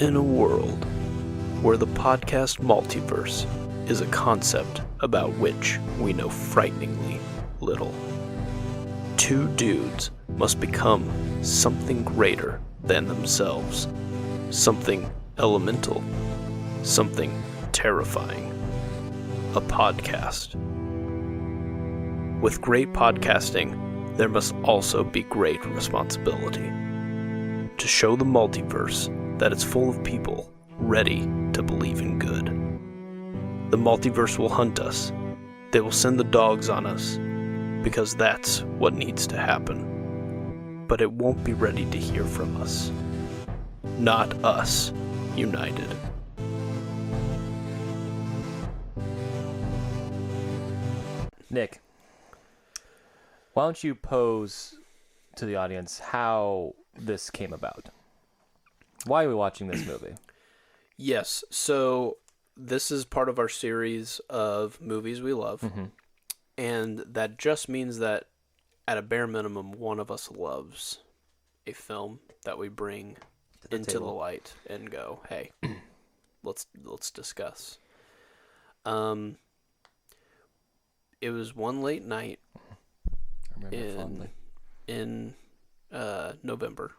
In a world where the podcast multiverse is a concept about which we know frighteningly little, two dudes must become something greater than themselves, something elemental, something terrifying. A podcast. With great podcasting, there must also be great responsibility. To show the multiverse that it's full of people ready to believe in good. The multiverse will hunt us. They will send the dogs on us, because that's what needs to happen. But it won't be ready to hear from us. Not us, united. Nick, why don't you pose to the audience how this came about? Why are we watching this movie? Yes, so this is part of our series of movies we love, and that just means that at a bare minimum, one of us loves a film that we bring into the light and go, hey, let's discuss. It was one late night in November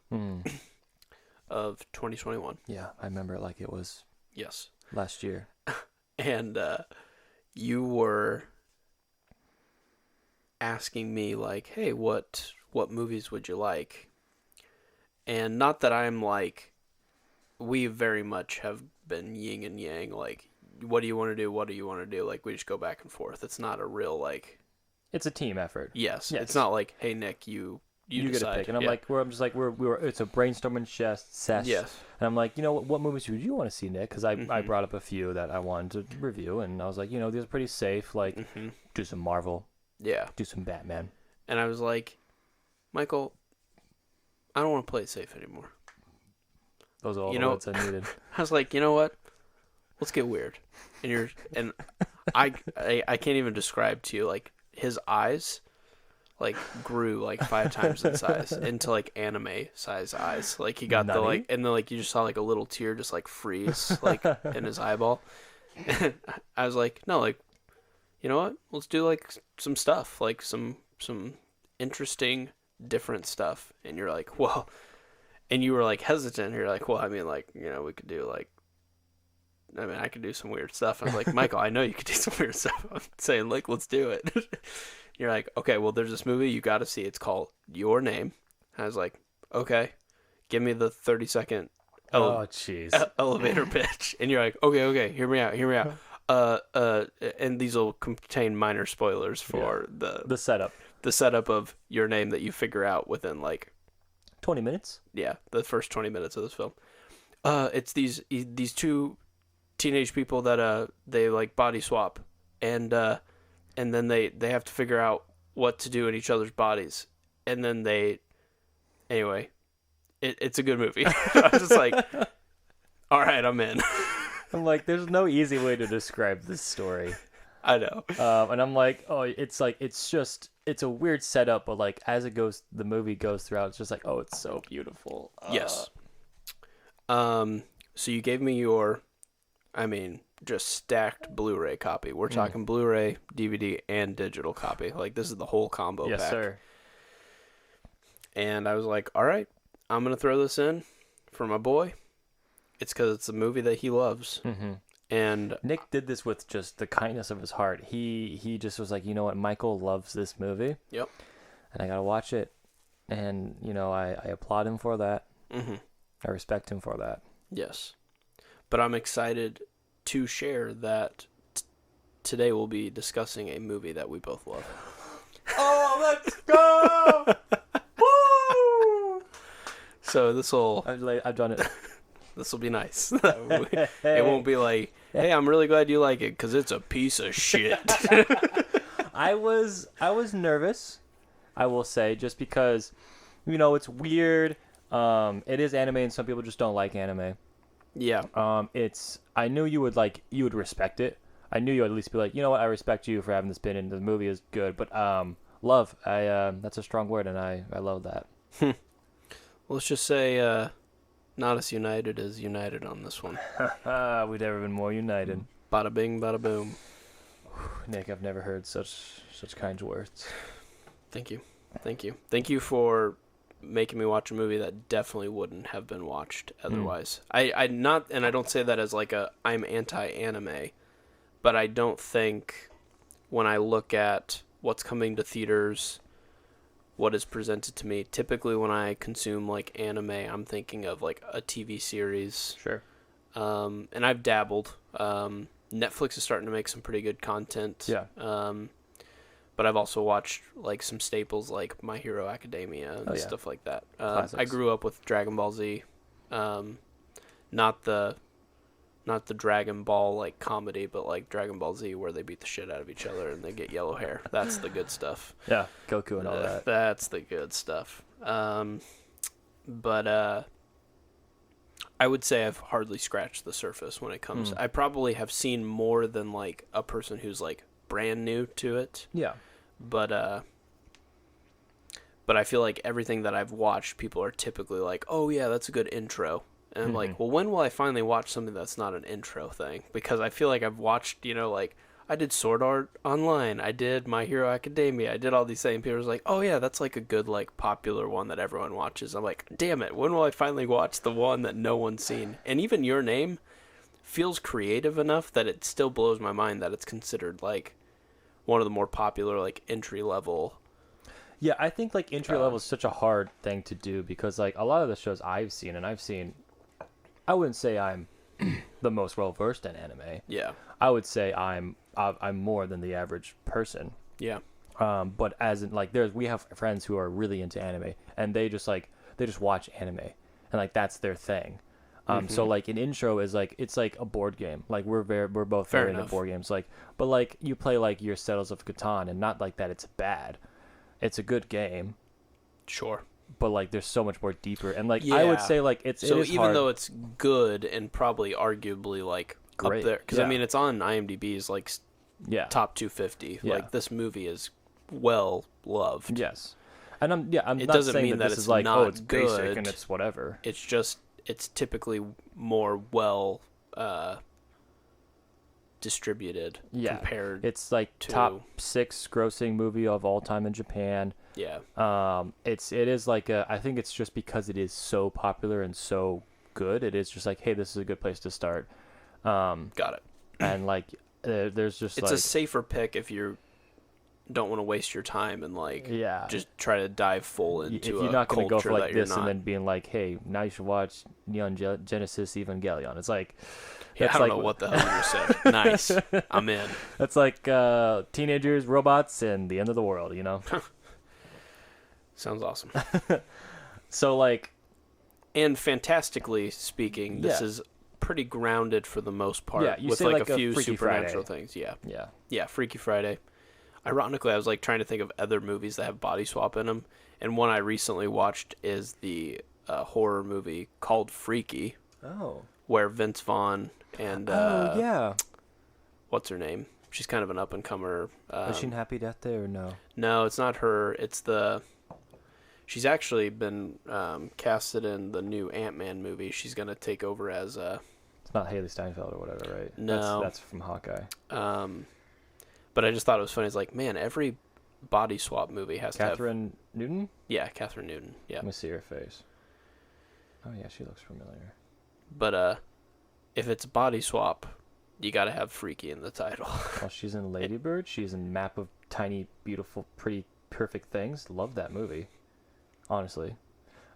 of 2021. Yeah, I remember it like it was last year. And you were asking me like, hey, what movies would you like? And not that I'm like, we very much have been yin and yang, like, what do you want to do? What do you want to do? Like, we just go back and forth. It's not a real, like... It's a team effort. Yes. It's not like, hey, Nick, you get decide. a pick. And I'm it's a brainstorming session. Yes. And I'm like, what movies would you want to see, Nick? Because I brought up a few that I wanted to review, and I was like, these are pretty safe. Like, do some Marvel. Yeah. Do some Batman. And I was like, Michael, I don't want to play it safe anymore. Those are all the words I needed. I was like, you know what? Let's get weird. And I can't even describe to you, like, his eyes like grew like 5 times in size into like anime size eyes. Like he got the like, and then like you just saw like a little tear just like freeze like in his eyeball. And I was like, no, like, you know what? Let's do like some stuff, like some interesting, different stuff. And you're like, well, and you were like hesitant. You're like, well, I mean, like, we could do like, I could do some weird stuff. I was like, Michael, I know you could do some weird stuff. I'm saying, like, let's do it. You're like, okay, well, there's this movie you got to see. It's called Your Name. I was like, okay, give me the 30-second elevator pitch. And you're like, okay, hear me out. And these will contain minor spoilers for the setup of Your Name that you figure out within like 20 minutes. Yeah, the first 20 minutes of this film. It's these two teenage people that they like body swap, and then they have to figure out what to do in each other's bodies, and then it's a good movie. I was just like, all right, I'm in. I'm like, there's no easy way to describe this story. I know. And I'm like, oh, it's a weird setup, but like as it goes, the movie goes throughout, it's just like, oh, it's so beautiful. Yes. So you gave me your, just stacked Blu-ray copy. We're talking Blu-ray, DVD, and digital copy. Like, this is the whole combo pack. Yes, sir. And I was like, all right, I'm going to throw this in for my boy. It's because it's a movie that he loves. Mm-hmm. And Nick did this with just the kindness of his heart. He just was like, you know what, Michael loves this movie. Yep. And I got to watch it. And, I applaud him for that. Mm-hmm. I respect him for that. Yes. But I'm excited to share that today we'll be discussing a movie that we both love. Oh, let's go! Woo! So this will... I've done it. This will be nice. It won't be like, hey, I'm really glad you like it, because it's a piece of shit. I was nervous, I will say, just because, it's weird. It is anime, and some people just don't like anime. Yeah. I knew you would respect it. I knew you would at least be like, you know what, I respect you for having this been in. The movie is good, but love, that's a strong word, and I love that. Let's just say not as united as United on this one. We've never been more united. Bada bing, bada boom. Nick, I've never heard such kind words. Thank you. Thank you for making me watch a movie that definitely wouldn't have been watched otherwise. I not, and I don't say that as like I'm anti-anime, but I don't think when I look at what's coming to theaters, what is presented to me, typically when I consume like anime, I'm thinking of like a TV series. Sure. And I've dabbled. Netflix is starting to make some pretty good content. Yeah. But I've also watched like some staples like My Hero Academia and stuff like that. I grew up with Dragon Ball Z, not the Dragon Ball like comedy, but like Dragon Ball Z where they beat the shit out of each other and they get yellow hair. That's the good stuff. Yeah, Goku and all that. That's the good stuff. But I would say I've hardly scratched the surface when it comes. I probably have seen more than like a person who's like brand new to it. Yeah. But I feel like everything that I've watched, people are typically like, "Oh yeah, that's a good intro." And I'm like, "Well, when will I finally watch something that's not an intro thing?" Because I feel like I've watched, like I did Sword Art Online, I did My Hero Academia, I did all these things. People are like, "Oh yeah, that's like a good like popular one that everyone watches." I'm like, "Damn it, when will I finally watch the one that no one's seen?" And even Your Name feels creative enough that it still blows my mind that it's considered like one of the more popular like entry level. Yeah, I think like entry level is such a hard thing to do because like a lot of the shows I've seen, I wouldn't say I'm the most well versed in anime. Yeah. I would say I'm more than the average person. Yeah. But as in like we have friends who are really into anime and they just watch anime and like that's their thing. So like an intro is like it's like a board game. Like we're both Fair very into enough. board games. Like but like you play like your Settles of Catan and not like that it's bad. It's a good game. Sure. But like there's so much more deeper and like Yeah. I would say like it So is even hard. though it's good and probably arguably like Great. up there, because I mean it's on IMDb's like Yeah. top 250. Yeah. Like this movie is well loved. Yes. And I'm not doesn't saying mean that this it's is like not it's basic good. and it's whatever. It's typically more well distributed compared. It's like to- top 6 grossing movie of all time in Japan. Yeah. It is like I think it's just because it is so popular and so good. It is just like, hey, this is a good place to start. Got it. And like there's just It's like a safer pick if you don't want to waste your time and like just try to dive full into if you're not going to go for like this not. and then being like, hey, now you should watch Neon Genesis Evangelion. It's like Yeah, I don't like, know what the hell you said. Nice. I'm in. That's like teenagers, robots, and the end of the world, Sounds awesome. So like, and fantastically speaking, this is pretty grounded for the most part. Yeah, you with say like like a a few Freaky supernatural Friday. things. Yeah. yeah, Yeah, Freaky Friday. Ironically, I was like trying to think of other movies that have body swap in them, and one I recently watched is the horror movie called Freaky, where Vince Vaughn and what's her name? She's kind of an up and comer. is she in Happy Death Day or no? No, it's not her. It's she's actually been casted in the new Ant-Man movie. She's gonna take over as It's not Haley Steinfeld or whatever, right? No. That's from Hawkeye. But I just thought it was funny. It's like, man, every body swap movie has to have. Catherine Newton. Yeah, Catherine Newton. Yeah. Let me see her face. Oh yeah, she looks familiar. But if it's body swap, you got to have freaky in the title. Well, she's in Lady Bird. She's in Map of Tiny, Beautiful, Pretty, Perfect Things. Love that movie. Honestly.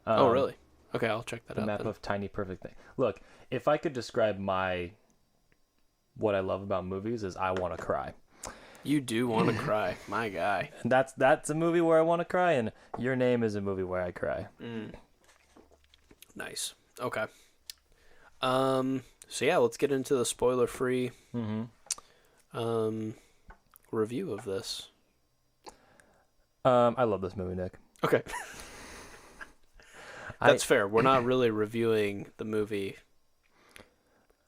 Oh really? Okay, I'll check that The out. Map then. of Tiny, Perfect Thing. Look, if I could describe what I love about movies is I want to cry. You do want to cry, my guy. And that's a movie where I want to cry, and Your Name is a movie where I cry. Nice. Okay. So yeah, let's get into the spoiler-free review of this. I love this movie, Nick. Okay. That's fair. We're not really reviewing the movie.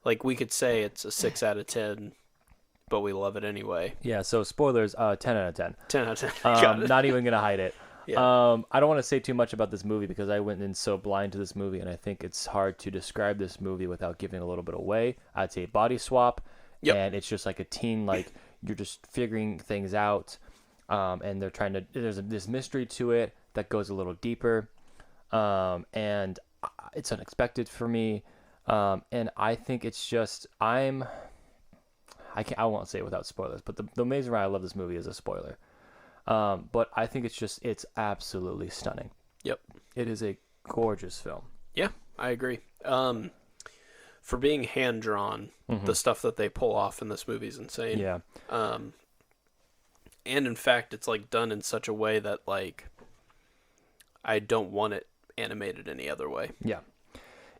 Like, we could say it's a 6 out of 10, but we love it anyway. Yeah, so spoilers, 10 out of 10. 10 out of 10. Got it. Not even going to hide it. Yeah. I don't want to say too much about this movie because I went in so blind to this movie, and I think it's hard to describe this movie without giving a little bit away. I'd say Body Swap, Yep. and it's just like a teen, like you're just figuring things out, and they're trying to. There's this mystery to it that goes a little deeper, and it's unexpected for me, and I think it's just I won't say it without spoilers, but the amazing why I love this movie is a spoiler. But I think it's absolutely stunning. Yep. It is a gorgeous film. Yeah, I agree. For being hand drawn, the stuff that they pull off in this movie is insane. Yeah. And in fact, it's like done in such a way that like I don't want it animated any other way. Yeah.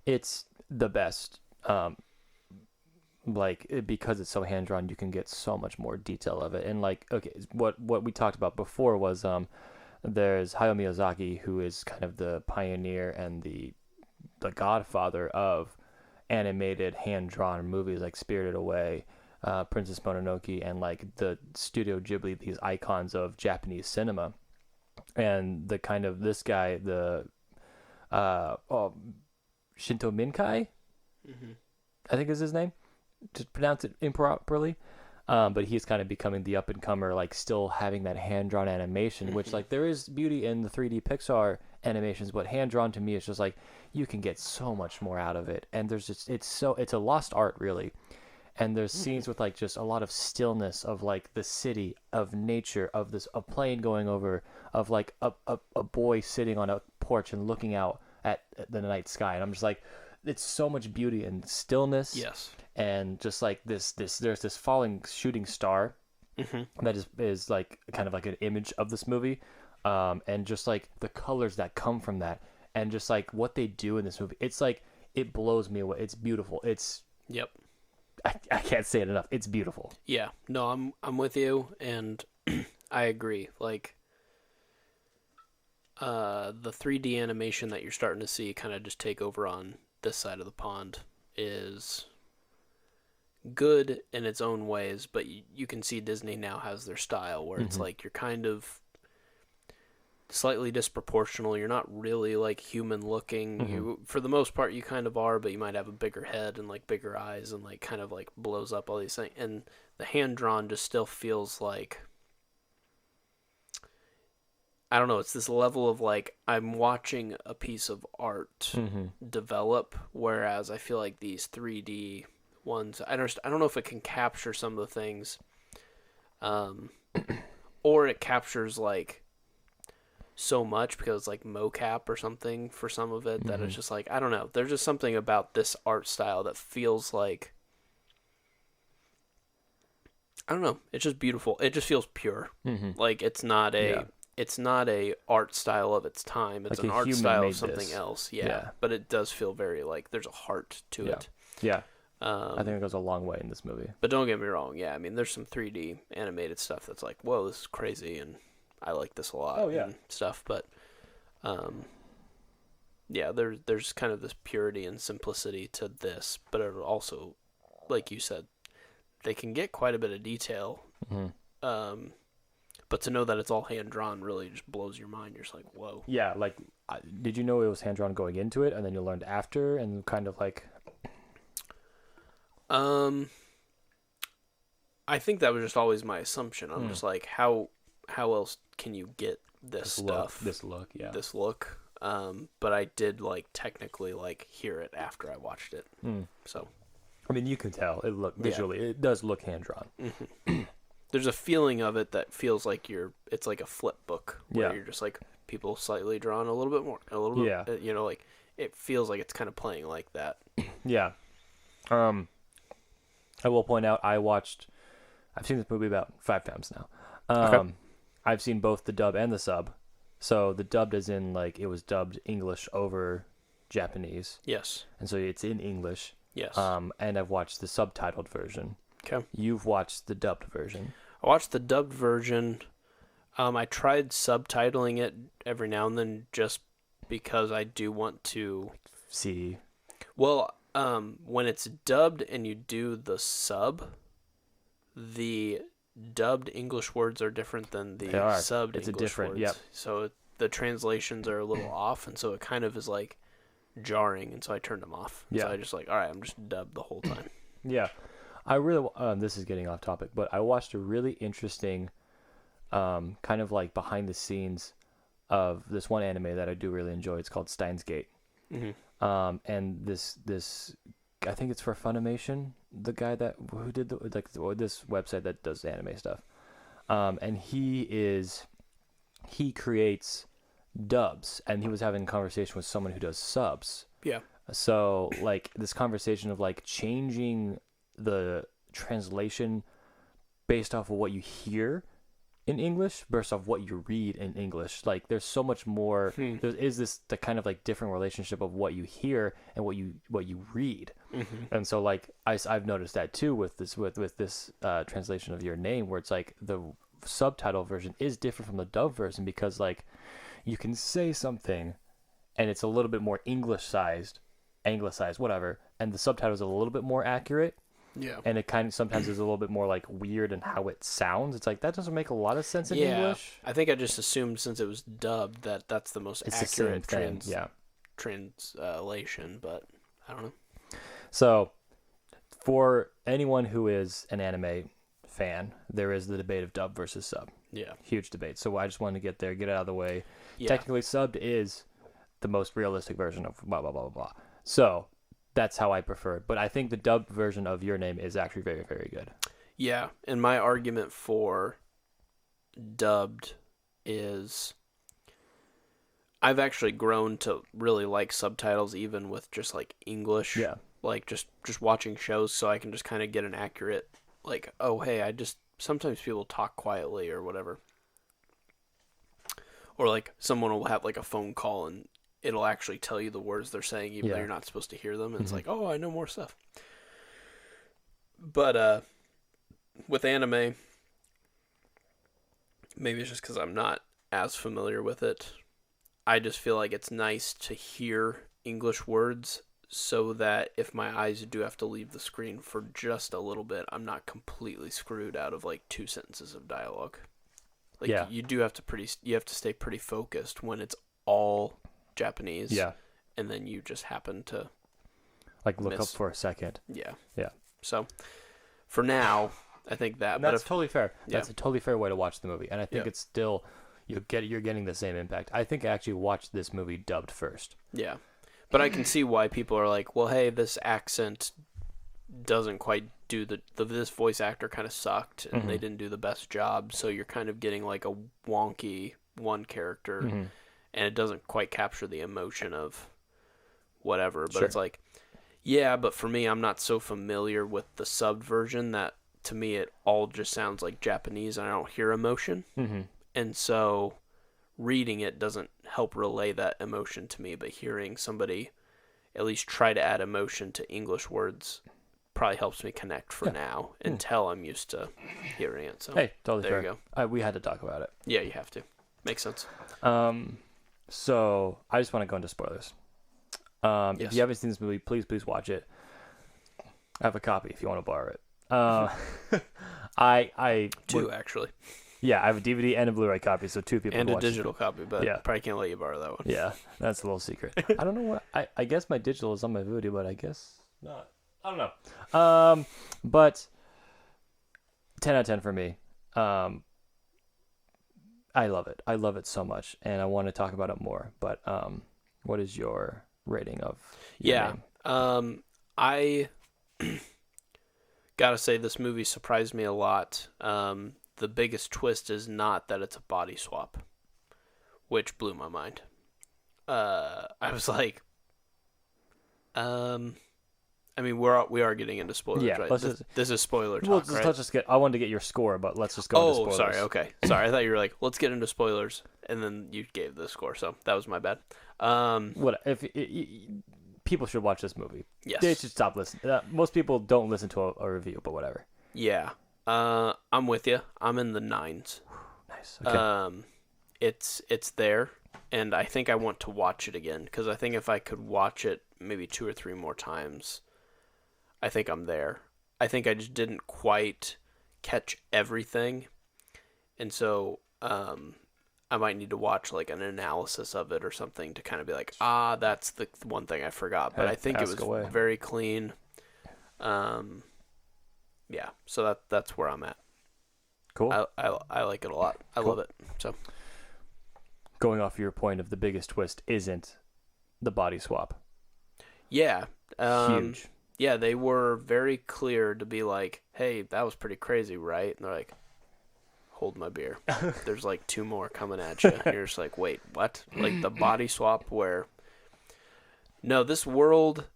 It's the best. Because it's so hand drawn, you can get so much more detail of it. And like, okay, what we talked about before was there's Hayao Miyazaki, who is kind of the pioneer and the godfather of animated hand drawn movies like Spirited Away, Princess Mononoke, and like the Studio Ghibli, these icons of Japanese cinema. And the kind of this guy, the Shinto Minkai, I think is his name, to pronounce it improperly. But he's kind of becoming the up and comer, like still having that hand drawn animation, which like there is beauty in the 3D Pixar animations, but hand drawn to me is just like you can get so much more out of it. And there's just it's a lost art really. And there's scenes with like just a lot of stillness of like the city, of nature, of a plane going over, of like a boy sitting on a porch and looking out at the night sky. And I'm just like, it's so much beauty and stillness. Yes. And just like this there's this falling shooting star that is like kind of like an image of this movie, and just like the colors that come from that, and just like what they do in this movie, it's like it blows me away. It's beautiful. It's Yep. I can't say it enough. It's beautiful. Yeah. No, I'm with you, and I agree. Like the 3D animation that you're starting to see kind of just take over on this side of the pond is good in its own ways, but you can see Disney now has their style where it's like you're kind of slightly disproportional. You're not really like human looking. You, for the most part, you kind of are, but you might have a bigger head and like bigger eyes and like kind of like blows up all these things. And the hand drawn just still feels like, I don't know, it's this level of like I'm watching a piece of art develop, whereas I feel like these 3D ones, I don't know if it can capture some of the things, or it captures like so much because it's like mocap or something for some of it that it's just like, I don't know. There's just something about this art style that feels like, I don't know. It's just beautiful. It just feels pure. Like it's not a art style of its time. It's Like an a art human style made of something this. else. Yeah. Yeah. But it does feel very like there's a heart to it. Yeah. I think it goes a long way in this movie. But don't get me wrong. Yeah. I mean, there's some 3D animated stuff that's like, whoa, this is crazy. And I like this a lot. Oh, yeah. And stuff. But, yeah, there's kind of this purity and simplicity to this, but it also, like you said, they can get quite a bit of detail. But to know that it's all hand drawn really just blows your mind. You're just like, whoa. Yeah, like, did you know it was hand drawn going into it, and then you learned after, and kind of like? I think that was just always my assumption. I'm just like, how else can you get this stuff? This look. But I did like technically like hear it after I watched it. So, I mean, you can tell it visually. It does look hand drawn. There's a feeling of it that feels like it's like a flip book where Yeah. you're just like people slightly drawn a little bit more, a little bit, you know, like it feels like it's kind of playing like that. Yeah. I will point out I've seen this movie about 5 times now. Okay. I've seen both the dub and the sub. So the dubbed is in like it was dubbed English over Japanese. Yes. And so it's in English. Yes. And I've watched the subtitled version. Okay. You've watched the dubbed version. I watched the dubbed version. I tried subtitling it every now and then just because I do want to see. Well, when it's dubbed and you do the sub, the dubbed English words are different than the subbed It's a English different, words. yep. So the translations are a little off, and so it kind of is like jarring, and so I turned them off. Yeah. So I just like, all right, I'm just dubbed the whole time. Yeah, I really. This is getting off topic, but I watched a really interesting, kind of like behind the scenes of this one anime that I do really enjoy. It's called Steins Gate. And this, I think it's for Funimation, the guy who did this website that does anime stuff. And he creates dubs, and he was having a conversation with someone who does subs. Yeah. So like this conversation of like changing the translation based off of what you hear in English versus off what you read in English. Like there's so much more. There is the kind of like different relationship of what you hear and what you read. And so like I've noticed that too with this translation of your name, where it's like the subtitle version is different from the dub version, because like you can say something and it's a little bit more anglicized, whatever, and the subtitle is a little bit more accurate. Yeah. And it kind of sometimes is a little bit more like weird in how it sounds. It's like that doesn't make a lot of sense in English. I think I just assumed since it was dubbed that's the most It's accurate the same thing. translation, but I don't know. So, for anyone who is an anime fan, there is the debate of dub versus sub. Yeah. Huge debate. So I just wanted to get it out of the way. Yeah. Technically, subbed is the most realistic version of blah, blah, blah, blah, blah. So that's how I prefer it. But I think the dubbed version of your name is actually very, very good. Yeah. And my argument for dubbed is I've actually grown to really like subtitles, even with just like English. Yeah. Like just watching shows, so I can just kind of get an accurate, like, oh, hey, sometimes people talk quietly or whatever. Or like someone will have like a phone call and it'll actually tell you the words they're saying, even though you're not supposed to hear them. And it's like, oh, I know more stuff. But with anime, maybe it's just because I'm not as familiar with it. I just feel like it's nice to hear English words, so that if my eyes do have to leave the screen for just a little bit, I'm not completely screwed out of like 2 sentences of dialogue. Like you have to stay pretty focused when it's all Japanese. Yeah. And then you just happen to like look up for a second. Yeah. Yeah. So for now, I think that. And that's totally fair. Yeah. That's a totally fair way to watch the movie, and I think it's still you're getting the same impact. I think I actually watched this movie dubbed first. Yeah. But I can see why people are like, well, hey, this accent doesn't quite do this voice actor kind of sucked, and they didn't do the best job, so you're kind of getting like a wonky one character, and it doesn't quite capture the emotion of whatever. But it's like, yeah, but for me, I'm not so familiar with the subbed version that to me it all just sounds like Japanese, and I don't hear emotion. And so reading it doesn't help relay that emotion to me, but hearing somebody at least try to add emotion to English words probably helps me connect for now until I'm used to hearing it. So hey, totally there fair. You go. We had to talk about it. Yeah, you have to. Makes sense. So I just want to go into spoilers. Yes. If you haven't seen this movie, please watch it. I have a copy if you want to borrow it. I Two, actually. Yeah, I have a DVD and a Blu-ray copy, so 2 people and can a watch digital copy, but probably can't let you borrow that one. Yeah, that's a little secret. I don't know what I guess my digital is on my Vudu, but I guess not. I don't know. But 10 out of 10 for me. I love it. I love it so much, and I want to talk about it more. But what is your rating of your name? I gotta say this movie surprised me a lot. The biggest twist is not that it's a body swap, which blew my mind. I was like, I mean, we are getting into spoilers, right? This is spoiler talk, right? Let's just I wanted to get your score, but let's just go into spoilers. Oh, sorry. Okay. Sorry. I thought you were like, let's get into spoilers, and then you gave the score, so that was my bad. People should watch this movie. Yes. They should stop listening. Most people don't listen to a review, but whatever. Yeah. I'm with you. I'm in the 9s. Nice. Okay. It's there, and I think I want to watch it again, because I think if I could watch it maybe 2 or 3 more times, I think I'm there. I think I just didn't quite catch everything, and so I might need to watch like an analysis of it or something to kind of be like, that's the one thing I forgot. But I think it was very clean. Yeah, so that's where I'm at. Cool. I like it a lot. I love it. So going off your point of the biggest twist isn't the body swap. Yeah. Huge. Yeah, they were very clear to be like, hey, that was pretty crazy, right? And they're like, hold my beer. There's like 2 more coming at you. You're just like, wait, what? Like the body swap where... No, this world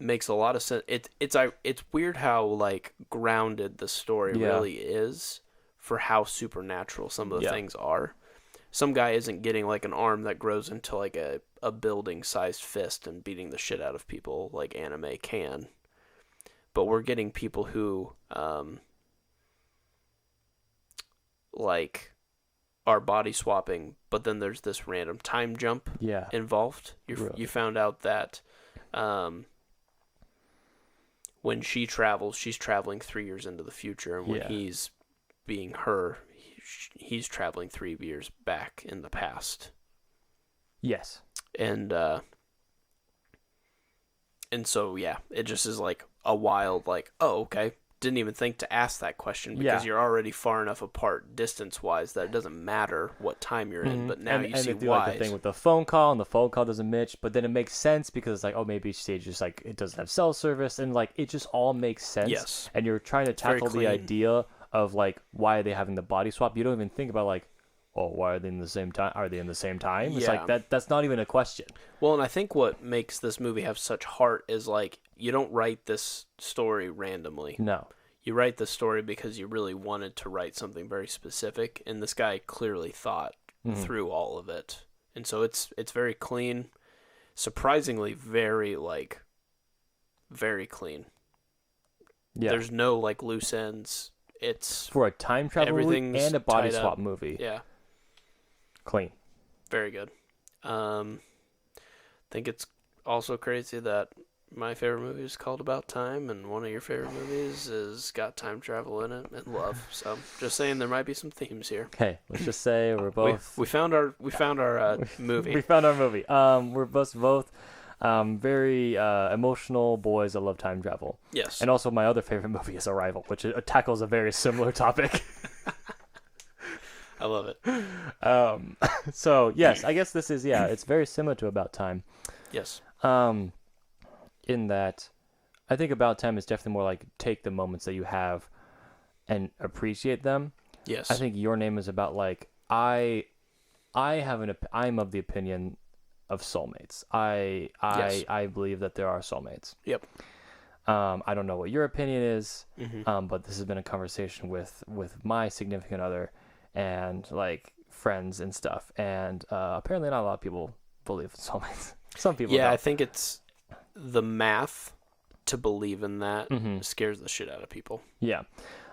makes a lot of sense. It's weird how like grounded the story really is for how supernatural some of the things are. Some guy isn't getting like an arm that grows into like a building-sized fist and beating the shit out of people like anime can. But we're getting people who like are body swapping, but then there's this random time jump involved. You found out that when she travels, she's traveling 3 years into the future, and when he's being her, he's traveling 3 years back in the past. Yes. And so it just is like a wild like, oh, okay. Didn't even think to ask that question because you're already far enough apart distance-wise that it doesn't matter what time you're in. But now you see why. Like the thing with the phone call, and the phone call doesn't match, but then it makes sense because it's like, oh, maybe stage just like it doesn't have cell service, and like it just all makes sense. Yes. And you're trying to tackle the idea of like why are they having the body swap? You don't even think about like, oh, why are they in the same time? Are they in the same time? It's like that's not even a question. Well, and I think what makes this movie have such heart is like you don't write this story randomly. No. You write the story because you really wanted to write something very specific, and this guy clearly thought through all of it. And so it's very clean, surprisingly very clean. Yeah. There's no like loose ends. It's for a time travel movie and a body swap movie. Yeah. Clean. Very good. I think it's also crazy that my favorite movie is called About Time, and one of your favorite movies is got time travel in it and love. So, just saying, there might be some themes here. Okay, let's just say we're both. We found our movie. We found our movie. We're both very emotional boys that love time travel. Yes. And also, my other favorite movie is Arrival, which tackles a very similar topic. I love it. So yes, I guess this is it's very similar to About Time. Yes. In that, I think About Time is definitely more like take the moments that you have and appreciate them. Yes. I think Your Name is about like I'm of the opinion of soulmates. I believe that there are soulmates. Yep. I don't know what your opinion is, but this has been a conversation with my significant other and like friends and stuff, and apparently not a lot of people believe in soulmates. Some people don't. I think it's the math to believe in that scares the shit out of people. Yeah.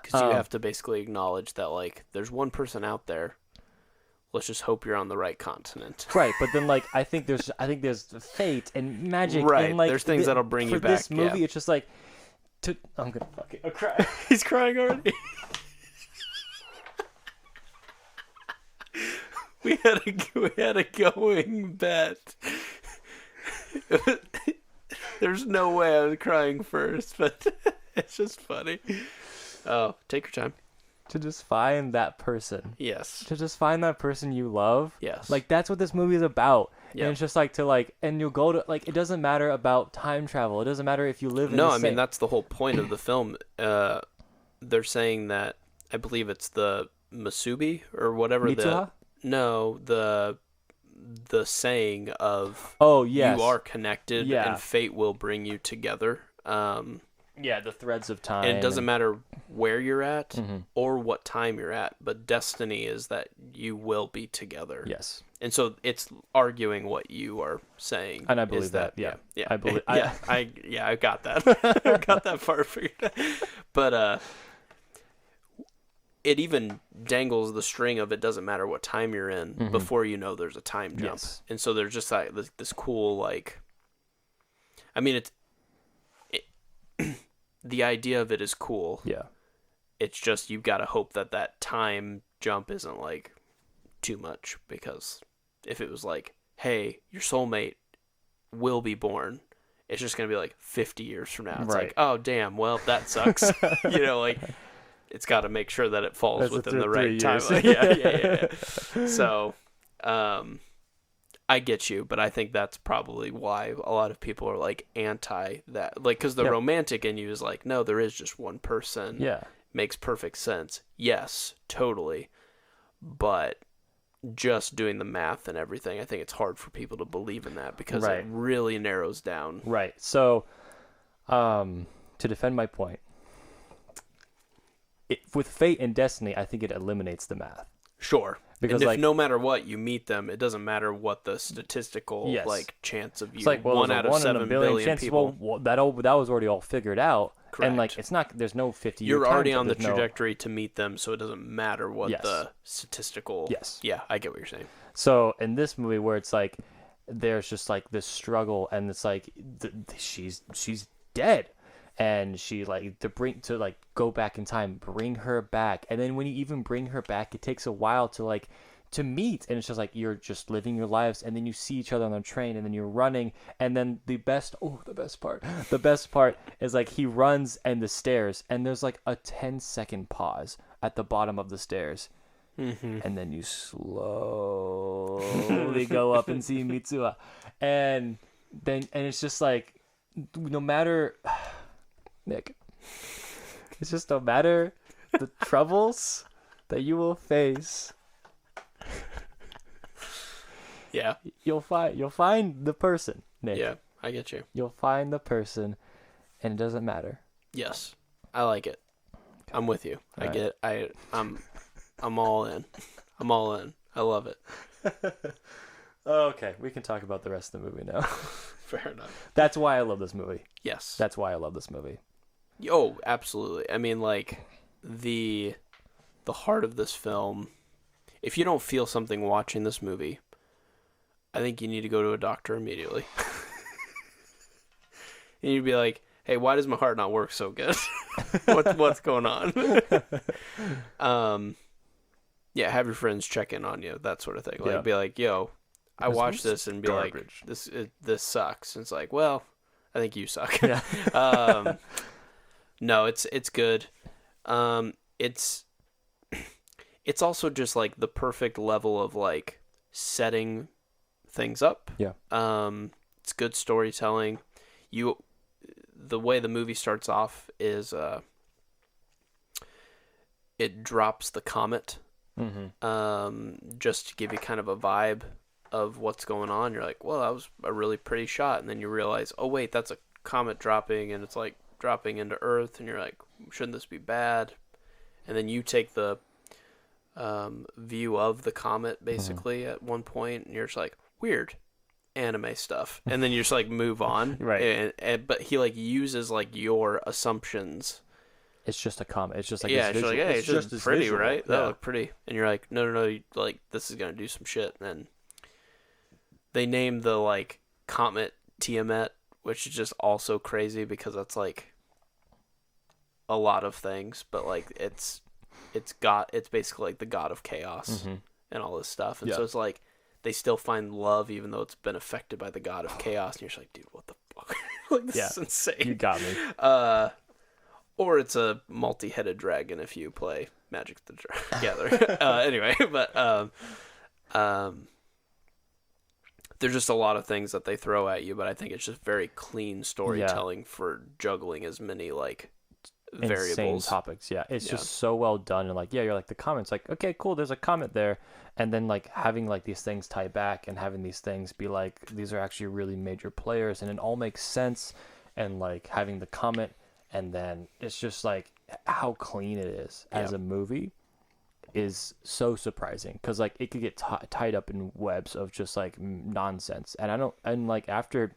Because you have to basically acknowledge that, like, there's one person out there. Let's just hope you're on the right continent. Right, but then, like, I think there's fate and magic. Right, and, like, there's things that'll bring you back. For this movie, it's just like, I'm gonna fucking cry. He's crying already. we had a going bet. There's no way I was crying first, but it's just funny. Oh, take your time. To just find that person. Yes. To just find that person you love. Yes. Like, that's what this movie is about. Yep. And it's just like and you'll go to, like, it doesn't matter about time travel. It doesn't matter if you live in No, I mean, that's the whole point of the film. They're saying that, I believe it's the Masubi or whatever. Mitsuha? The saying of you are connected and fate will bring you together. The threads of time. And it doesn't matter where you're at or what time you're at, but destiny is that you will be together. Yes. And so it's arguing what you are saying. And I believe that. Yeah. I believe. I got that. I got that part figured out. But it even dangles the string of it doesn't matter what time you're in before you know there's a time jump. Yes. And so there's just like this cool, like, I mean, the idea of it is cool. Yeah. It's just you've got to hope that time jump isn't like too much, because if it was like, hey, your soulmate will be born, it's just going to be like 50 years from now. It's Right. like, oh, damn, well, that sucks. Like, it's got to make sure that it falls within the right time. Yeah. So, I get you, but I think that's probably why a lot of people are like anti that. Like, because the romantic in you is like, no, there is just one person. Yeah. Makes perfect sense. Yes, totally. But just doing the math and everything, I think it's hard for people to believe in that, because it really narrows down. Right. So, to defend my point, with fate and destiny, I think it eliminates the math. Sure. Because and if no matter what you meet them, it doesn't matter what the statistical like chance of you. It's like, well, 1 out of 7 billion people. Well, that was already all figured out. Correct. And like, it's not. There's no 50. You're already on the trajectory to meet them, so it doesn't matter what the statistical. Yes. Yeah, I get what you're saying. So in this movie, where it's like, there's just like this struggle, and it's like she's dead, and she like to go back in time, bring her back, and then when you even bring her back, it takes a while to meet, and it's just like you're just living your lives, and then you see each other on the train, and then you're running, and then the best part is like he runs and the stairs, and there's like a 10-second pause at the bottom of the stairs, and then you slowly go up and see Mitsuha, and it's just like, no matter Nick, it's just no matter the troubles that you will face. Yeah. You'll find the person, Nick. Yeah, I get you. You'll find the person, and it doesn't matter. Yes. I like it. I'm with you. I'm all in. I'm all in. I love it. Okay, we can talk about the rest of the movie now. Fair enough. That's why I love this movie. Yes. That's why I love this movie. Oh, absolutely. I mean, like, the heart of this film, if you don't feel something watching this movie, I think you need to go to a doctor immediately. And you'd be like, hey, why does my heart not work so good? What's going on? Yeah, have your friends check in on you, that sort of thing. Like, be like, yo, I watched this, and be garbage. Like, this sucks. And it's like, well, I think you suck. Yeah. No, it's good. It's also just like the perfect level of like setting things up. Yeah. It's good storytelling. The way the movie starts off is it drops the comet. Just to give you kind of a vibe of what's going on. You're like, well, that was a really pretty shot, and then you realize, oh wait, that's a comet dropping, and it's like dropping into Earth, and you're like, shouldn't this be bad? And then you take the view of the comet basically at one point, and you're just like, weird anime stuff, and then you just like move on. Right. But he like uses like your assumptions. It's just a comet. It's just like, yeah, it's like, hey, it's just pretty, visual. right? That look pretty. And you're like, no, like, this is gonna do some shit. And then they name the like comet Tiamat, which is just also crazy, because that's like a lot of things, but like it's basically like the god of chaos and all this stuff. And so it's like they still find love even though it's been affected by the god of chaos, and you're just like, dude, what the fuck? Like, this is insane. You got me. Or it's a multi-headed dragon if you play Magic the Gathering. Anyway, but there's just a lot of things that they throw at you, but I think it's just very clean storytelling for juggling as many like variables. Insane topics. Yeah, it's just so well done, and like, you're like, the comments like, okay, cool, there's a comment there, and then like having like these things tie back, and having these things be like, these are actually really major players, and it all makes sense, and like having the comment. And then it's just like how clean it is as a movie is so surprising, because like it could get tied up in webs of just like nonsense. And like after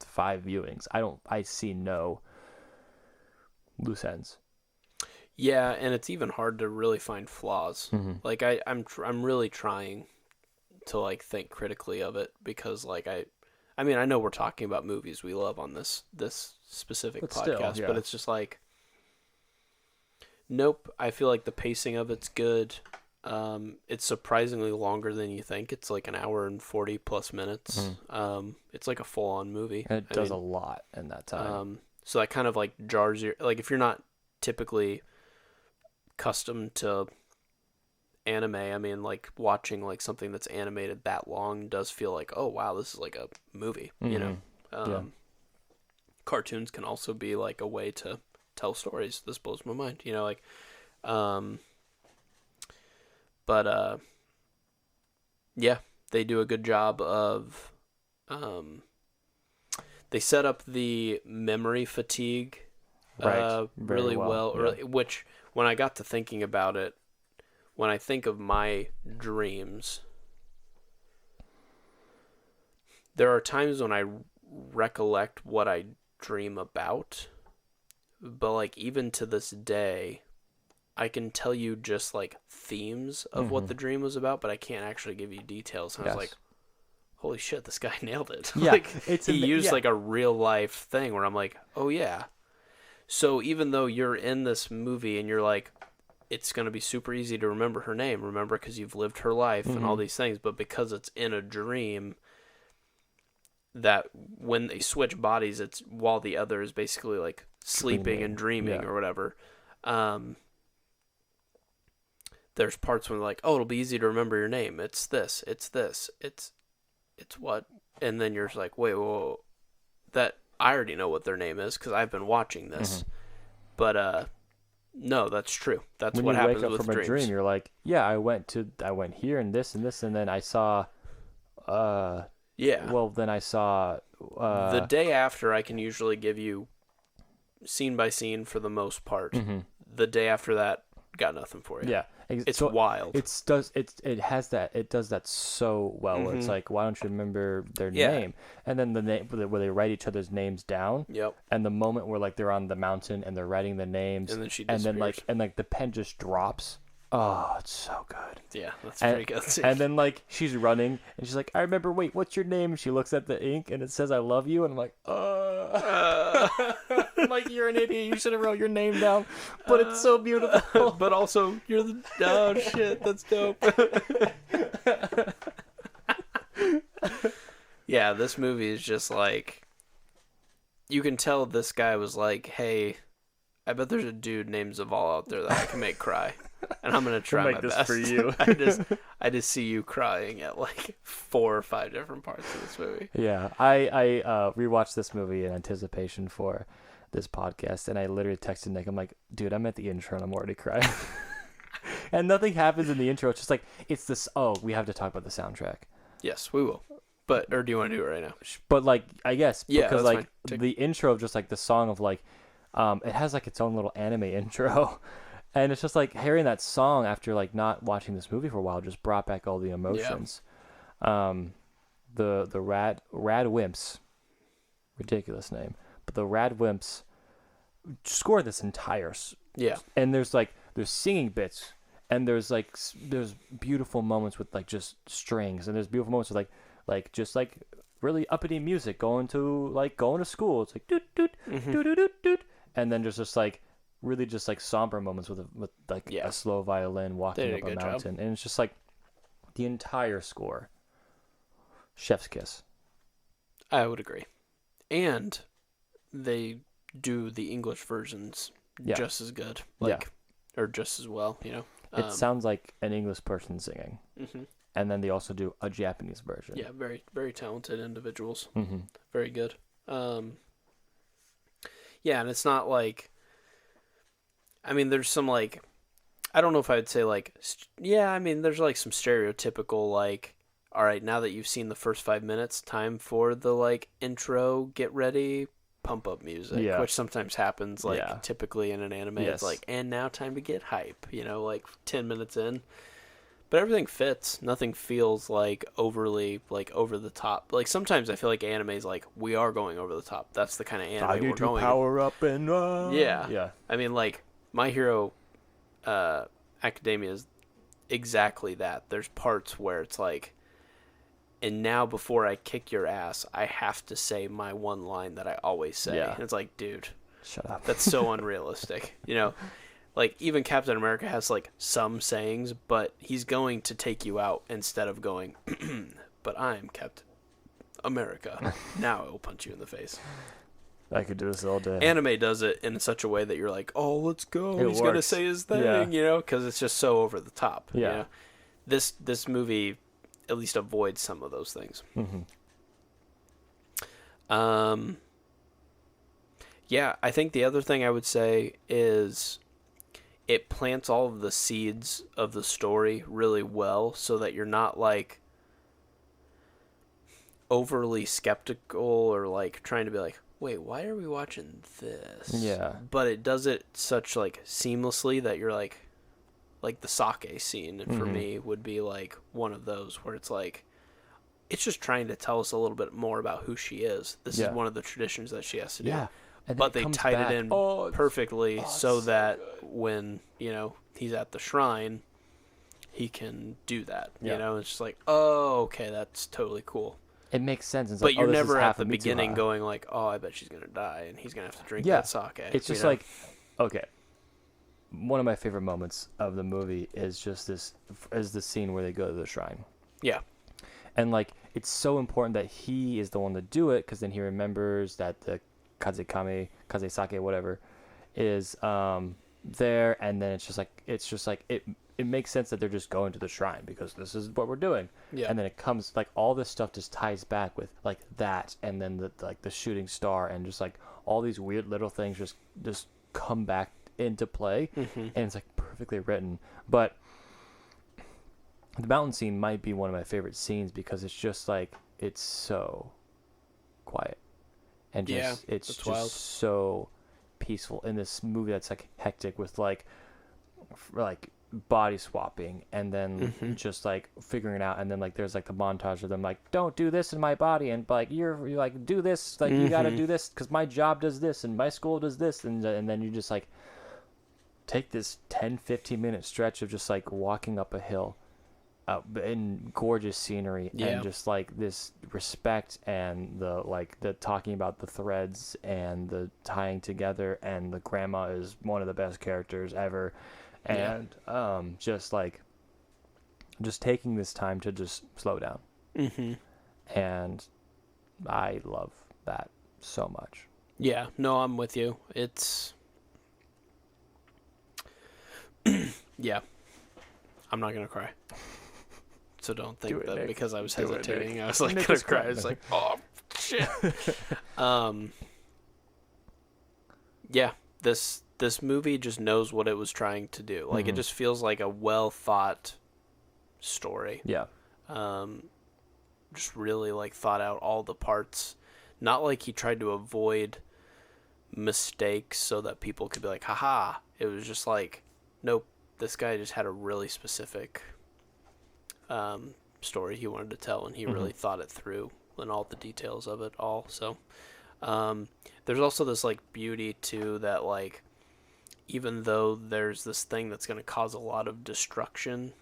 5 viewings, I see no loose ends. Yeah, and it's even hard to really find flaws. Like I'm really trying to like think critically of it, because like I mean, I know we're talking about movies we love on this specific podcast, but it's just like, nope. I feel like the pacing of it's good. It's surprisingly longer than you think. It's like an hour and 40 plus minutes. It's like a full on movie. And it does a lot in that time. So that kind of like jars your, like if you're not typically accustomed to anime, I mean, like watching like something that's animated that long does feel like, oh wow, this is like a movie, you know. Cartoons can also be like a way to tell stories. This blows my mind, you know, like but yeah, they do a good job of they set up the memory fatigue really well, yeah. which when I got to thinking about it, when I think of my dreams, there are times when I recollect what I dream about, but like even to this day, I can tell you just like themes of what the dream was about, but I can't actually give you details. And I was like, holy shit, this guy nailed it. Yeah, like he used like a real life thing where I'm like, oh yeah. So even though you're in this movie and you're like, it's going to be super easy to remember her name, remember, because you've lived her life and all these things, but because it's in a dream, that when they switch bodies, it's while the other is basically like sleeping and dreaming or whatever. There's parts when like, oh, it'll be easy to remember your name. It's this, it's what? And then you're just like, wait, whoa, that I already know what their name is because I've been watching this. But no, that's true. That's when what you happens wake up with from dreams. a dream, you're like, yeah, I went here and this, and then I saw Yeah. well, then I saw the day after, I can usually give you scene by scene for the most part. The day after that, got nothing for you. Yeah. It's wild. It does that so well. Where it's like, why don't you remember their name? And then the name where they write each other's names down. Yep. And the moment where like they're on the mountain and they're writing the names, and then she disappears. and then the pen just drops. Oh, it's so good. Yeah, that's pretty good. And then like she's running and she's like, I remember. Wait, what's your name? She looks at the ink and it says, I love you. And I'm like, I'm like, you're an idiot. You should have wrote your name down. But it's so beautiful. But also, you're the oh shit, that's dope. Yeah, this movie is just like, you can tell this guy was like, hey, I bet there's a dude named Zaval out there that I can make cry. And I'm gonna try my best for you. I just see you crying at like 4 or 5 different parts of this movie. Yeah, I rewatched this movie in anticipation for this podcast, and I literally texted Nick. I'm like, dude, I'm at the intro and I'm already crying. And nothing happens in the intro. It's just like, it's this. Oh, we have to talk about the soundtrack. Yes, we will. But or do you want to do it right now? But like, I guess because like fine. the intro of just like the song of like, it has like its own little anime intro. And it's just like hearing that song after like not watching this movie for a while just brought back all the emotions. The Rad Wimps, ridiculous name, but the Rad Wimps score this entire. And there's singing bits, and there's beautiful moments with like just strings, and there's beautiful moments with like just like really uppity music going to school. It's like doot doot doot doot doot, and then just like. Really just like somber moments with a slow violin walking up a mountain. And it's just like the entire score. Chef's kiss. I would agree. And they do the English versions just as good. Or just as well, you know. It sounds like an English person singing. And then they also do a Japanese version. Yeah, very, very talented individuals. Mm-hmm. Very good. Yeah, and it's not like... I mean, there's some, like... I don't know if I would say, like... I mean, there's, like, some stereotypical, like... All right, now that you've seen the first 5 minutes, time for the, like, intro, get ready, pump up music. Which sometimes happens, like, typically in an anime. Yes. It's like, and now time to get hype, you know, like, 10 minutes in. But everything fits. Nothing feels, like, overly, like, over the top. Like, sometimes I feel like anime is like, we are going over the top. That's the kind of anime we're going. Power up and... Yeah. I mean, like, My Hero Academia is exactly that. There's parts where it's like, and now before I kick your ass, I have to say my one line that I always say. And it's like, dude, shut up. That's so unrealistic, you know? like even Captain America has like some sayings, but he's going to take you out instead of going, but I'm Captain America. Now I will punch you in the face. I could do this all day. Anime does it in such a way that you're like, oh, let's go. It He's going to works. say his thing, Yeah. you know, because it's just so over the top. Yeah. You know? This movie at least avoids some of those things. Yeah, I think the other thing I would say is it plants all of the seeds of the story really well so that you're not like overly skeptical or like trying to be like, wait, why are we watching this? Yeah. But it does it such like seamlessly that you're like the sake scene for me would be like one of those where it's like it's just trying to tell us a little bit more about who she is. This is one of the traditions that she has to do. Yeah. And But they tied back. it in perfectly so that when, you know, he's at the shrine, he can do that. Yeah. You know, it's just like, oh, okay, that's totally cool. It makes sense. It's But like, you're this is never half at the of beginning Mitsuha. going like, oh, I bet she's going to die and he's going to have to drink Yeah. that sake. It's just like, okay. One of my favorite moments of the movie is just the scene where they go to the shrine. Yeah. And like, it's so important that he is the one to do it because then he remembers that the Kazesake, whatever, is there, and then it's just like it makes sense that they're just going to the shrine because this is what we're doing. Yeah. And then it comes like all this stuff just ties back with like that, and then the shooting star, and just like all these weird little things just come back into play, and it's like perfectly written. But the mountain scene might be one of my favorite scenes because it's just like it's so quiet. And just it's just wild. so peaceful in this movie that's like hectic with like body swapping and then just like figuring it out, and then like there's like the montage of them like, don't do this in my body, and like you're like, do this, like you gotta do this because my job does this and my school does this, and then you just like take this 10-15 minute stretch of just like walking up a hill in gorgeous scenery and just like this respect and the talking about the threads and the tying together, and the grandma is one of the best characters ever, and just taking this time to just slow down, and I love that so much. Yeah, no, I'm with you. It's yeah, I'm not gonna cry. So don't think that Nick. because I was Do it, hesitating, Nick. I was like Nick gonna is cry. crying. It's like, oh shit. Yeah, this movie just knows what it was trying to do. Like it just feels like a well thought story. Yeah. Just really like thought out all the parts. Not like he tried to avoid mistakes so that people could be like, haha. It was just like, nope, this guy just had a really specific story he wanted to tell, and he really thought it through and all the details of it all. So there's also this like beauty too that like even though there's this thing that's going to cause a lot of destruction,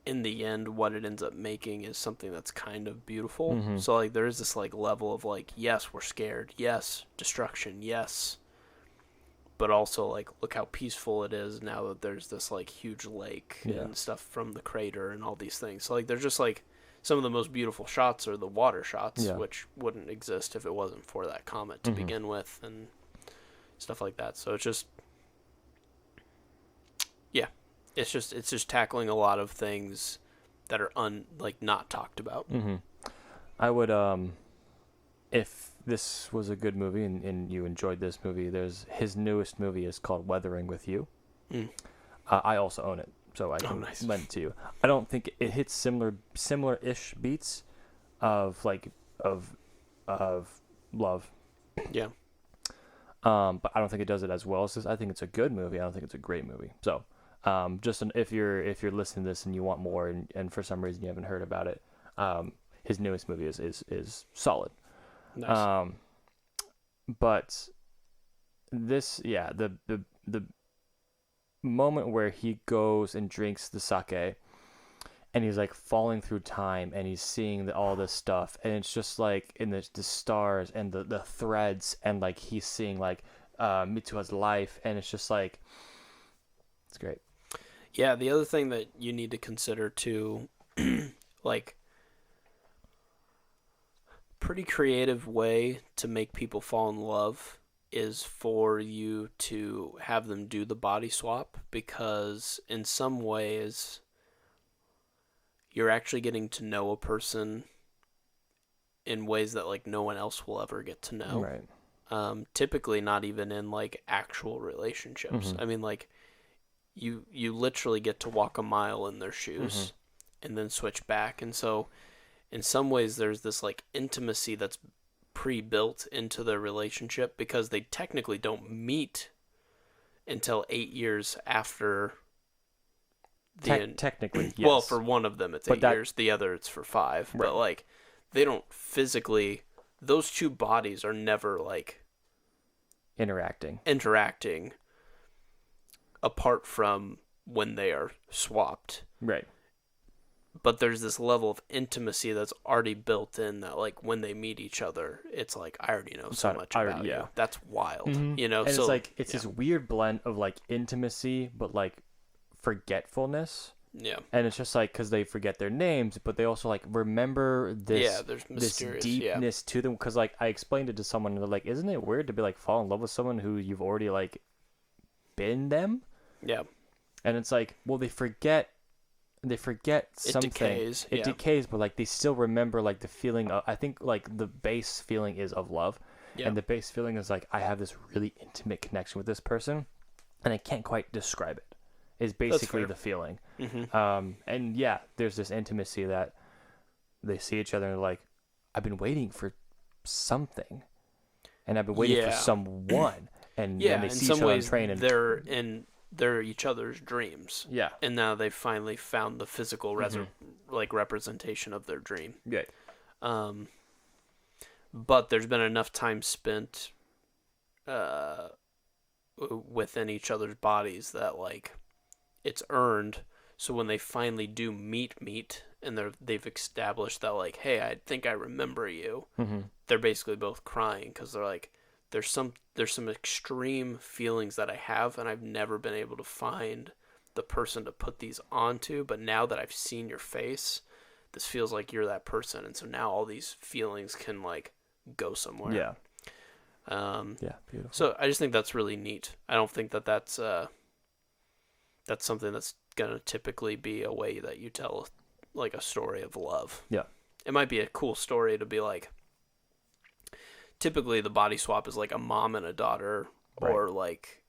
in the end what it ends up making is something that's kind of beautiful. So like there is this like level of like, yes, we're scared, yes, destruction, yes, but also like look how peaceful it is now that there's this like huge lake and stuff from the crater and all these things. So like there's just like some of the most beautiful shots are the water shots, which wouldn't exist if it wasn't for that comet to begin with and stuff like that. So it's just it's just tackling a lot of things that are not talked about. I would if this was a good movie and you enjoyed this movie, his newest movie is called Weathering with You. I also own it, so I can lend it to you. I don't think it hits similar-ish beats of love. Yeah. But I don't think it does it as well as this. I think it's a good movie. I don't think it's a great movie. So, if you're listening to this and you want more, and for some reason you haven't heard about it, his newest movie is solid. Nice. But this, the moment where he goes and drinks the sake, and he's like falling through time, and he's seeing all this stuff, and it's just like in the stars and the threads, and like he's seeing like Mitsuha's life, and it's just like, it's great. Yeah, the other thing that you need to consider too, like, pretty creative way to make people fall in love is for you to have them do the body swap, because in some ways you're actually getting to know a person in ways that like no one else will ever get to know. Right. Typically not even in like actual relationships. Mm-hmm. I mean, like you literally get to walk a mile in their shoes and then switch back. And so in some ways there's this like intimacy that's pre-built into their relationship, because they technically don't meet until 8 years after the technically, yes. Well, for one of them it's 8 years, the other it's for 5. Right. But like they don't physically, those two bodies are never like interacting apart from when they are swapped. Right. But there's this level of intimacy that's already built in, that like when they meet each other, it's like, I already know so much about you. That's wild. You know, and so it's like it's this weird blend of like intimacy but like forgetfulness. Yeah. And it's just like, because they forget their names, but they also like remember this, there's this mysterious, deepness to them. Because like I explained it to someone, and they're like, "Isn't it weird to be like fall in love with someone who you've already like been them?" Yeah. And it's like, well, they forget something. It decays, but like they still remember like the feeling of, I think like the base feeling is of love, and the base feeling is like, I have this really intimate connection with this person, and I can't quite describe it. Is basically the feeling. And yeah, there's this intimacy that they see each other and they're like, I've been waiting for something, and I've been waiting for someone, and then they see each other on the train, and they're each other's dreams. Yeah. And now they've finally found the physical like representation of their dream. Yeah. But there's been enough time spent within each other's bodies that like it's earned. So when they finally do meet and they've established that like, hey, I think I remember you, they're basically both crying, because they're like, there's some extreme feelings that I have, and I've never been able to find the person to put these onto, but now that I've seen your face, this feels like you're that person, and so now all these feelings can like go somewhere. Yeah. Yeah, beautiful. So I just think that's really neat. I don't think that's something that's gonna typically be a way that you tell like a story of love. Yeah. It might be a cool story to be like, typically the body swap is like a mom and a daughter, or like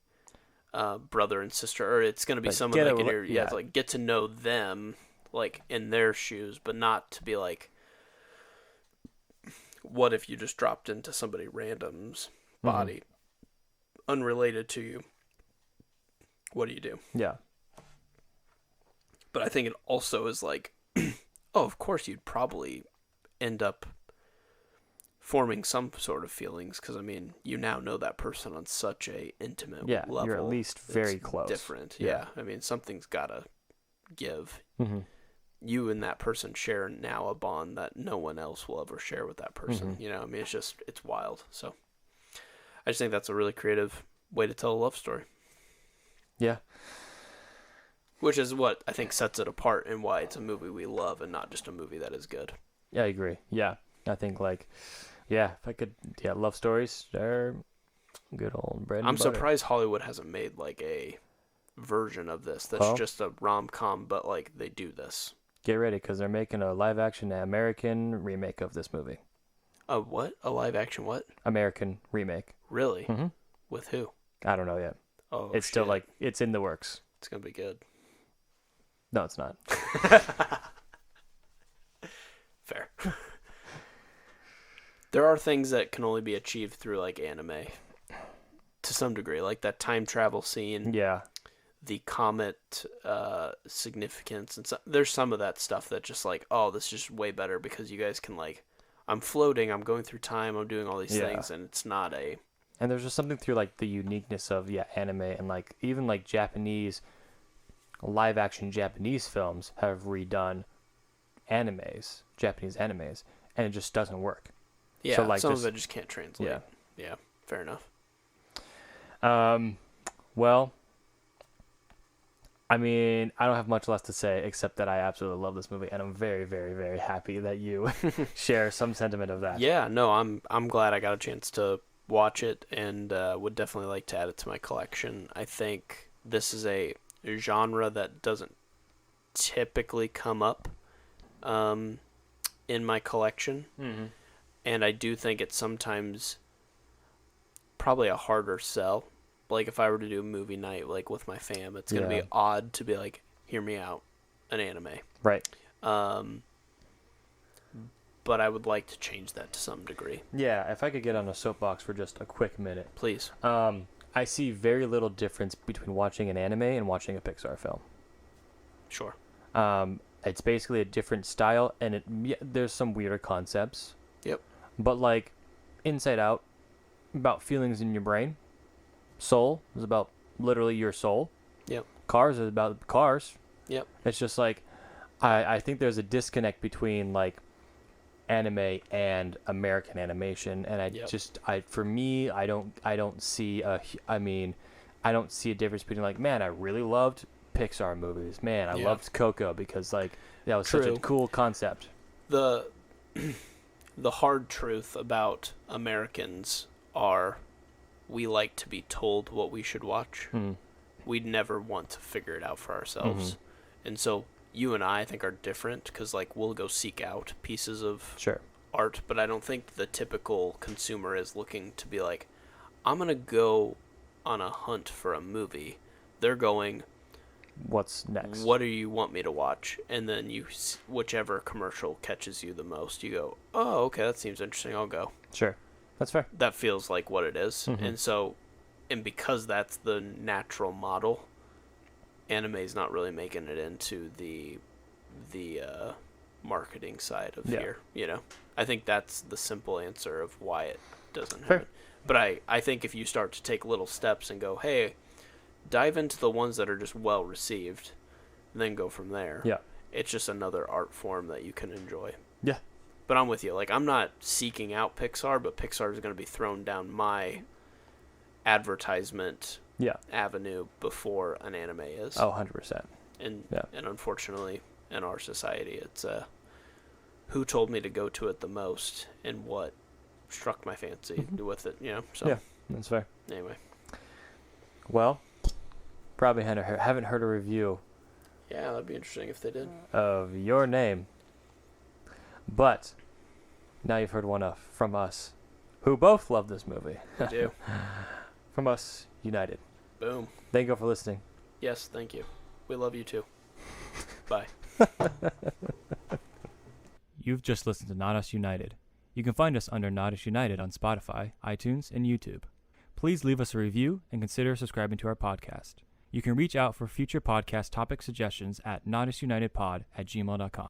brother and sister, or it's going to be someone like it's like get to know them like in their shoes, but not to be like, what if you just dropped into somebody random's body, unrelated to you? What do you do? Yeah. But I think it also is like, oh, of course you'd probably end up forming some sort of feelings, because I mean, you now know that person on such a intimate level. You're at least very close. Different. Yeah. I mean, something's gotta give. You and that person share now a bond that no one else will ever share with that person. You know, I mean, it's wild. So I just think that's a really creative way to tell a love story. Yeah. Which is what I think sets it apart, and why it's a movie we love and not just a movie that is good. Yeah, I agree. Yeah. I think like, if I could, love stories are good old bread and I'm butter. surprised Hollywood hasn't made like a version of this that's just a rom-com, but like they do this. Get ready, because they're making a live-action American remake of this movie. A what? A live-action what? American remake. Really? With who? I don't know yet. Oh, it's still like, it's in the works. It's gonna be good. No, it's not. Fair. There are things that can only be achieved through like anime to some degree, like that time travel scene. Yeah. The comet significance, and there's some of that stuff that just like, oh, this is just way better because you guys can like, I'm floating, I'm going through time, I'm doing all these things, and it's not a. And there's just something through like the uniqueness of anime, and like even like Japanese live action Japanese films have redone Japanese animes, and it just doesn't work. Yeah, so, like, some of it just can't translate. Yeah. Yeah, fair enough. Well, I mean, I don't have much less to say except that I absolutely love this movie, and I'm very, very, very happy that you share some sentiment of that. Yeah, no, I'm glad I got a chance to watch it, and would definitely like to add it to my collection. I think this is a genre that doesn't typically come up in my collection, and I do think it's sometimes probably a harder sell. Like if I were to do a movie night like with my fam, it's gonna be odd to be like, hear me out, an anime. Right. But I would like to change that to some degree. Yeah, if I could get on a soapbox for just a quick minute. Please. I see very little difference between watching an anime and watching a Pixar film. Sure. It's basically a different style, and there's some weirder concepts. Yep. But like Inside Out, about feelings in your brain. Soul is about literally your soul. Yep. Cars is about cars. Yep. It's just like I think there's a disconnect between like anime and American animation, and for me I don't see a difference between like, man, I really loved Pixar movies. Man, I loved Coco because like that was such a cool concept. The hard truth about Americans are we like to be told what we should watch. We'd never want to figure it out for ourselves. And so you and I think are different because like we'll go seek out pieces of art, but I don't think the typical consumer is looking to be like, I'm going to go on a hunt for a movie. They're going, what's next? What do you want me to watch? And then whichever commercial catches you the most, you go, oh, okay, that seems interesting. I'll go. Sure. That's fair. That feels like what it is. And because that's the natural model, anime is not really making it into the marketing side of here. You know, I think that's the simple answer of why it doesn't happen. But I think if you start to take little steps and go, hey, dive into the ones that are just well received, and then go from there. Yeah, it's just another art form that you can enjoy. Yeah. But I'm with you. Like, I'm not seeking out Pixar, but Pixar is going to be thrown down my advertisement avenue before an anime is. Oh, 100%. And unfortunately, in our society, it's who told me to go to it the most and what struck my fancy with it, you know? So, yeah, that's fair. Anyway. Well, probably haven't heard a review. Yeah, that'd be interesting if they did. Of Your Name. But now you've heard one from us, who both love this movie. We do. From us, United. Boom. Thank you for listening. Yes, thank you. We love you too. Bye. You've just listened to Not Us United. You can find us under Not Us United on Spotify, iTunes, and YouTube. Please leave us a review and consider subscribing to our podcast. You can reach out for future podcast topic suggestions at notusunitedpod@gmail.com.